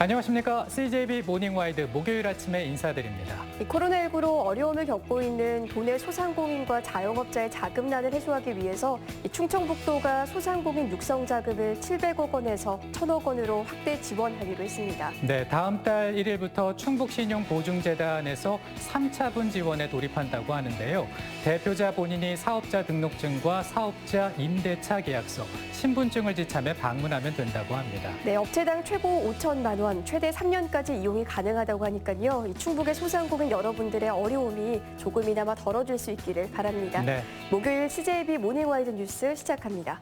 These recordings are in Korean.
안녕하십니까. CJB 모닝와이드 목요일 아침에 인사드립니다. 코로나19로 어려움을 겪고 있는 도내 소상공인과 자영업자의 자금난을 해소하기 위해서 충청북도가 소상공인 육성 자금을 700억 원에서 1,000억 원으로 확대 지원하기로 했습니다. 네, 다음 달 1일부터 충북신용보증재단에서 3차분 지원에 돌입한다고 하는데요. 대표자 본인이 사업자 등록증과 사업자 임대차 계약서, 신분증을 지참해 방문하면 된다고 합니다. 네, 업체당 최고 5천만 원, 최대 3년까지 이용이 가능하다고 하니까요. 충북의 소상공인 여러분들의 어려움이 조금이나마 덜어질 수 있기를 바랍니다. 네. 목요일 CJB 모닝와이드 뉴스 시작합니다.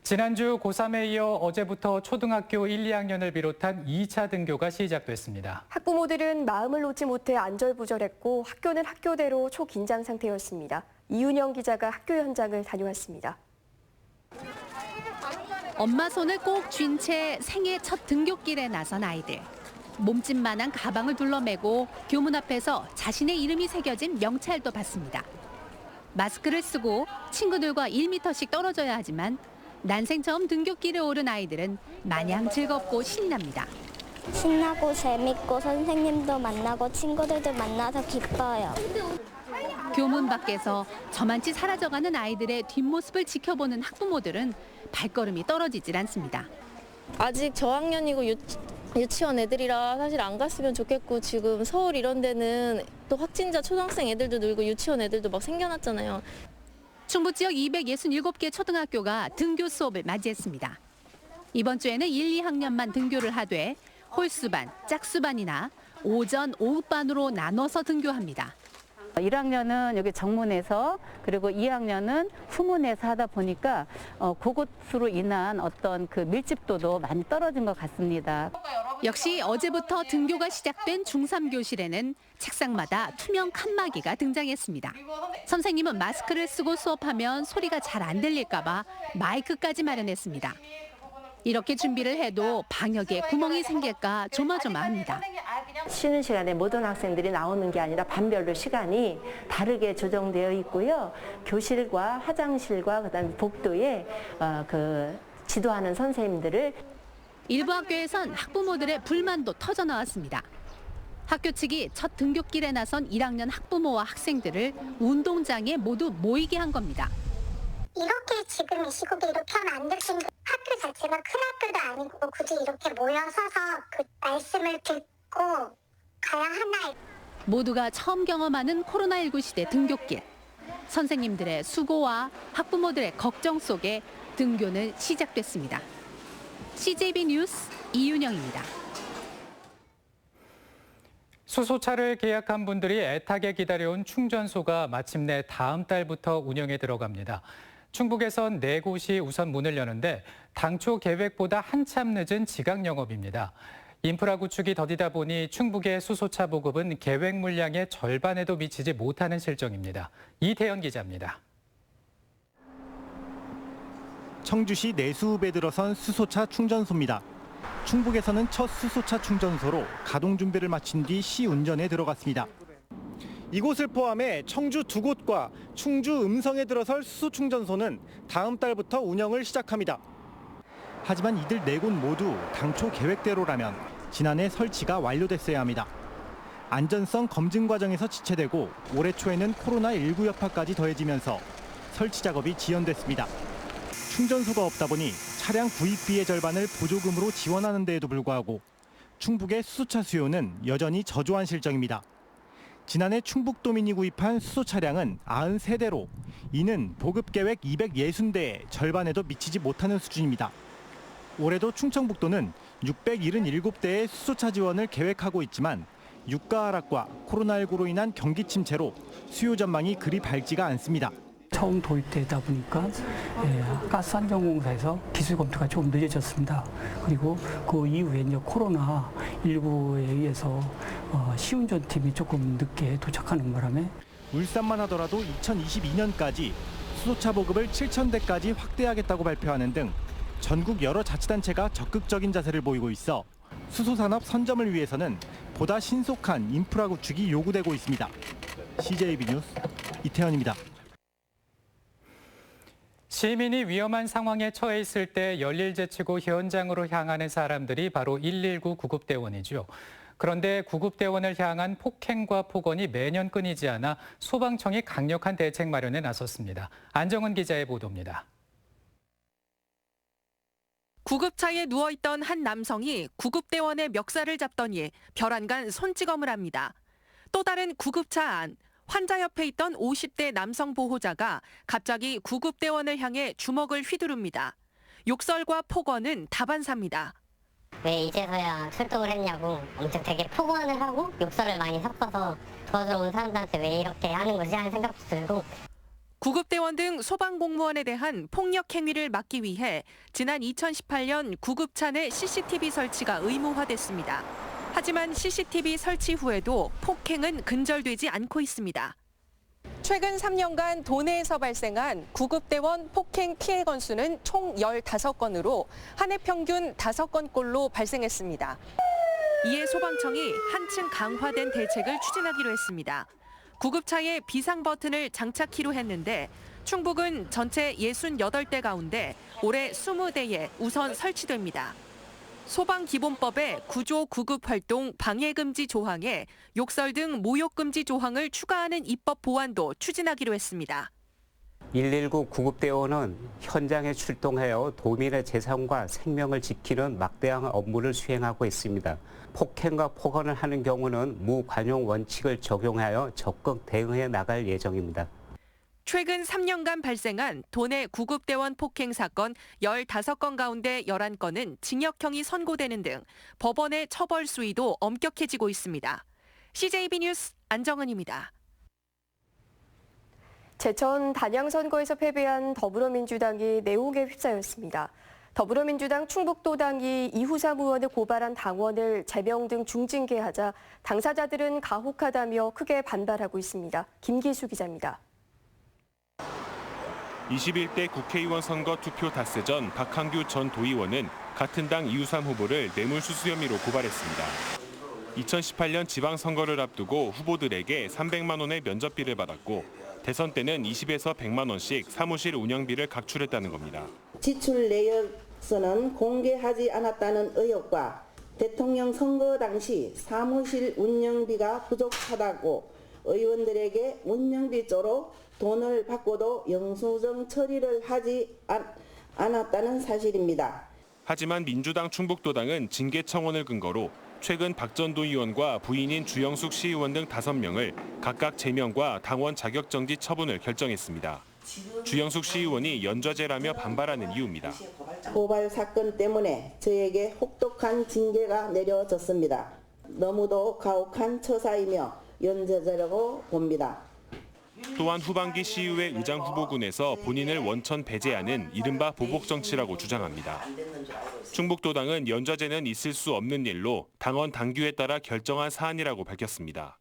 지난주 고3에 이어 어제부터 초등학교 1, 2학년을 비롯한 2차 등교가 시작됐습니다. 학부모들은 마음을 놓지 못해 안절부절했고 학교는 학교대로 초긴장 상태였습니다. 이윤영 기자가 학교 현장을 다녀왔습니다. 엄마 손을 꼭 쥔 채 생애 첫 등굣길에 나선 아이들. 몸집만한 가방을 둘러매고 교문 앞에서 자신의 이름이 새겨진 명찰도 받습니다. 마스크를 쓰고 친구들과 1m씩 떨어져야 하지만 난생 처음 등굣길에 오른 아이들은 마냥 즐겁고 신납니다. 신나고 재밌고 선생님도 만나고 친구들도 만나서 기뻐요. 교문 밖에서 저만치 사라져가는 아이들의 뒷모습을 지켜보는 학부모들은 발걸음이 떨어지질 않습니다. 아직 저학년이고 유치원 애들이라 사실 안 갔으면 좋겠고, 지금 서울 이런 데는 또 확진자 초등학생 애들도 늘고 유치원 애들도 막 생겨났잖아요. 충북 지역 267개 초등학교가 등교 수업을 맞이했습니다. 이번 주에는 1, 2학년만 등교를 하되 홀수반, 짝수반이나 오전, 오후반으로 나눠서 등교합니다. 1학년은 여기 정문에서, 그리고 2학년은 후문에서 하다 보니까 그것으로 인한 어떤 그 밀집도도 많이 떨어진 것 같습니다. 역시 어제부터 등교가 시작된 중3교실에는 책상마다 투명 칸막이가 등장했습니다. 선생님은 마스크를 쓰고 수업하면 소리가 잘 안 들릴까 봐 마이크까지 마련했습니다. 이렇게 준비를 해도 방역에 구멍이 생길까 조마조마합니다. 쉬는 시간에 모든 학생들이 나오는 게 아니라 반별로 시간이 다르게 조정되어 있고요. 교실과 화장실과 그다음에 복도에 지도하는 선생님들을 일부 학교에선 학부모들의 불만도 터져 나왔습니다. 학교 측이 첫 등굣길에 나선 1학년 학부모와 학생들을 운동장에 모두 모이게 한 겁니다. 이렇게 지금 이 시국에 이렇게 하면 안 되신 학교 자체가 큰 학교도 아니고 굳이 이렇게 모여서서 그 말씀을 듣고 가야 하나. 모두가 처음 경험하는 코로나19 시대 등굣길. 선생님들의 수고와 학부모들의 걱정 속에 등교는 시작됐습니다. CJB 뉴스 이윤영입니다. 수소차를 계약한 분들이 애타게 기다려온 충전소가 마침내 다음 달부터 운영에 들어갑니다. 충북에선 4곳이 우선 문을 여는데 당초 계획보다 한참 늦은 지각 영업입니다. 인프라 구축이 더디다 보니 충북의 수소차 보급은 계획 물량의 절반에도 미치지 못하는 실정입니다. 이태현 기자입니다. 청주시 내수읍에 들어선 수소차 충전소입니다. 충북에서는 첫 수소차 충전소로 가동 준비를 마친 뒤 시운전에 들어갔습니다. 이곳을 포함해 청주 2곳과 충주 음성에 들어설 수소 충전소는 다음 달부터 운영을 시작합니다. 하지만 이들 4곳 모두 당초 계획대로라면 지난해 설치가 완료됐어야 합니다. 안전성 검증 과정에서 지체되고 올해 초에는 코로나19 여파까지 더해지면서 설치 작업이 지연됐습니다. 충전소가 없다 보니 차량 구입비의 절반을 보조금으로 지원하는 데에도 불구하고 충북의 수소차 수요는 여전히 저조한 실정입니다. 지난해 충북도민이 구입한 수소 차량은 93대로 이는 보급 계획 260대의 절반에도 미치지 못하는 수준입니다. 올해도 충청북도는 677대의 수소차 지원을 계획하고 있지만 유가 하락과 코로나19로 인한 경기 침체로 수요 전망이 그리 밝지가 않습니다. 처음 도입되다 보니까 가스안전공사에서 기술 검토가 조금 늦어졌습니다. 그리고 그 이후에 이제 코로나19에 의해서 시운전팀이 조금 늦게 도착하는 바람에 울산만 하더라도 2022년까지 수소차 보급을 7,000대까지 확대하겠다고 발표하는 등 전국 여러 자치단체가 적극적인 자세를 보이고 있어 수소산업 선점을 위해서는 보다 신속한 인프라 구축이 요구되고 있습니다. CJB 뉴스 이태현입니다. 시민이 위험한 상황에 처해 있을 때 열일 제치고 현장으로 향하는 사람들이 바로 119 구급대원이죠. 그런데 구급대원을 향한 폭행과 폭언이 매년 끊이지 않아 소방청이 강력한 대책 마련에 나섰습니다. 안정은 기자의 보도입니다. 구급차에 누워있던 한 남성이 구급대원의 멱살을 잡더니 벼란간 손찌검을 합니다. 또 다른 구급차 안, 환자 옆에 있던 50대 남성 보호자가 갑자기 구급대원을 향해 주먹을 휘두릅니다. 욕설과 폭언은 다반사입니다. 왜 이제서야 출동을 했냐고 엄청 되게 폭언을 하고 욕설을 많이 섞어서 도와주러 온 사람들한테 왜 이렇게 하는 거지 하는 생각도 들고. 구급대원 등 소방공무원에 대한 폭력 행위를 막기 위해 지난 2018년 구급차 내 CCTV 설치가 의무화됐습니다. 하지만 CCTV 설치 후에도 폭행은 근절되지 않고 있습니다. 최근 3년간 도내에서 발생한 구급대원 폭행 피해 건수는 총 15건으로 한 해 평균 5건꼴로 발생했습니다. 이에 소방청이 한층 강화된 대책을 추진하기로 했습니다. 구급차에 비상 버튼을 장착키로 했는데 충북은 전체 68대 가운데 올해 20대에 우선 설치됩니다. 소방기본법에 구조 구급 활동 방해금지 조항에 욕설 등 모욕금지 조항을 추가하는 입법 보완도 추진하기로 했습니다. 119 구급대원은 현장에 출동하여 도민의 재산과 생명을 지키는 막대한 업무를 수행하고 있습니다. 폭행과 폭언을 하는 경우는 무관용 원칙을 적용하여 적극 대응해 나갈 예정입니다. 최근 3년간 발생한 도내 구급대원 폭행 사건 15건 가운데 11건은 징역형이 선고되는 등 법원의 처벌 수위도 엄격해지고 있습니다. CJB 뉴스 안정은입니다. 제천 단양 선거에서 패배한 더불어민주당이 내혹에 휩싸였습니다. 더불어민주당 충북도당이 이후삼 의원을 고발한 당원을 제명 등 중징계하자 당사자들은 가혹하다며 크게 반발하고 있습니다. 김기수 기자입니다. 21대 국회의원 선거 투표 닷새 전 박한규 전 도의원은 같은 당 이후삼 후보를 뇌물수수 혐의로 고발했습니다. 2018년 지방선거를 앞두고 후보들에게 300만 원의 면접비를 받았고 대선 때는 20에서 100만 원씩 사무실 운영비를 각출했다는 겁니다. 지출 내역서는 공개하지 않았다는 의혹과 대통령 선거 당시 사무실 운영비가 부족하다고 의원들에게 운영비 쪼로 돈을 받고도 영수증 처리를 하지 않았다는 사실입니다. 하지만 민주당 충북도당은 징계 청원을 근거로 최근 박 전 도의원과 부인인 주영숙 시의원 등 5명을 각각 제명과 당원 자격정지 처분을 결정했습니다. 주영숙 시의원이 연좌제라며 반발하는 이유입니다. 고발 사건 때문에 저에게 혹독한 징계가 내려졌습니다. 너무도 가혹한 처사이며 연좌제라고 봅니다. 또한 후반기 시의회 의장 후보군에서 본인을 원천 배제하는 이른바 보복정치라고 주장합니다. 충북도당은 연좌제는 있을 수 없는 일로 당원 당규에 따라 결정한 사안이라고 밝혔습니다.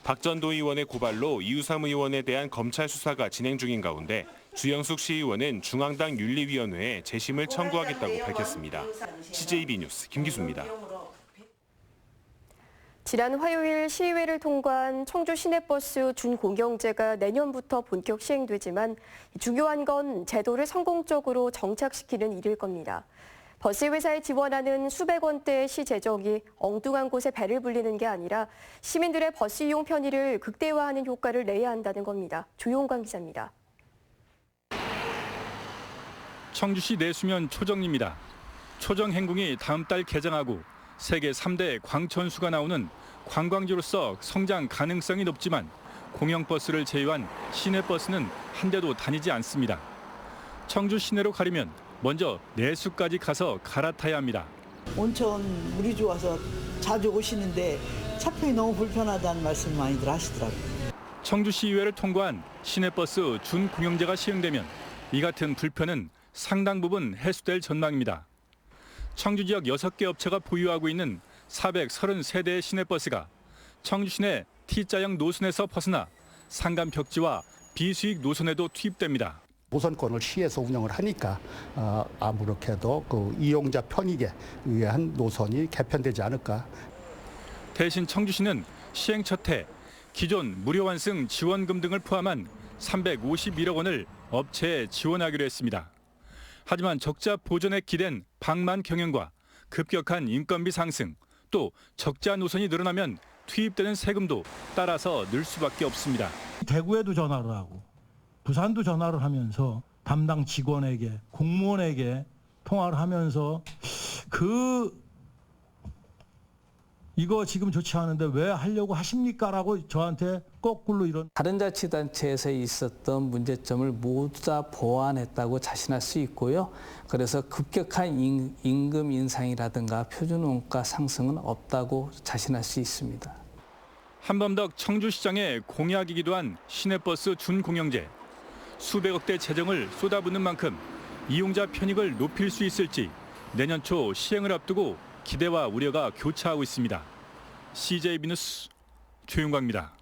박 전 도의원의 고발로 이후삼 의원에 대한 검찰 수사가 진행 중인 가운데 주영숙 시의원은 중앙당 윤리위원회에 재심을 청구하겠다고 밝혔습니다. CJB 뉴스 김기수입니다. 지난 화요일 시의회를 통과한 청주 시내버스 준공영제가 내년부터 본격 시행되지만 중요한 건 제도를 성공적으로 정착시키는 일일 겁니다. 버스 회사에 지원하는 수백 원대의 시 재정이 엉뚱한 곳에 배를 불리는 게 아니라 시민들의 버스 이용 편의를 극대화하는 효과를 내야 한다는 겁니다. 조용관 기자입니다. 청주시 내수면 초정입니다. 초정 행궁이 다음 달 개장하고 세계 3대 광천수가 나오는 관광지로서 성장 가능성이 높지만 공영버스를 제외한 시내버스는 한 대도 다니지 않습니다. 청주 시내로 가려면 먼저 내수까지 가서 갈아타야 합니다. 온천 물이 좋아서 자주 오시는데 차편이 너무 불편하다는 말씀 많이들 하시더라고요. 청주시의회를 통과한 시내버스 준공영제가 시행되면 이 같은 불편은 상당 부분 해소될 전망입니다. 청주 지역 6개 업체가 보유하고 있는 433대의 시내버스가 청주 시내 T자형 노선에서 벗어나 상간 벽지와 비수익 노선에도 투입됩니다. 노선권을 시에서 운영을 하니까 아무렇게도 그 이용자 편익에 의한 노선이 개편되지 않을까. 대신 청주시는 시행 첫 해 기존 무료 환승 지원금 등을 포함한 351억 원을 업체에 지원하기로 했습니다. 하지만 적자 보전에 기댄 방만 경영과 급격한 인건비 상승, 또 적자 노선이 늘어나면 투입되는 세금도 따라서 늘 수밖에 없습니다. 대구에도 전화를 하고 부산도 전화를 하면서 담당 직원에게, 공무원에게 통화를 하면서 이거 지금 좋지 않은데 왜 하려고 하십니까? 라고 저한테 거꾸로 이런. 다른 자치단체에서 있었던 문제점을 모두 다 보완했다고 자신할 수 있고요. 그래서 급격한 임금 인상이라든가 표준원가 상승은 없다고 자신할 수 있습니다. 한범덕 청주시장의 공약이기도 한 시내버스 준공영제. 수백억대 재정을 쏟아붓는 만큼 이용자 편익을 높일 수 있을지 내년 초 시행을 앞두고 기대와 우려가 교차하고 있습니다. CJB 뉴스 최윤광입니다.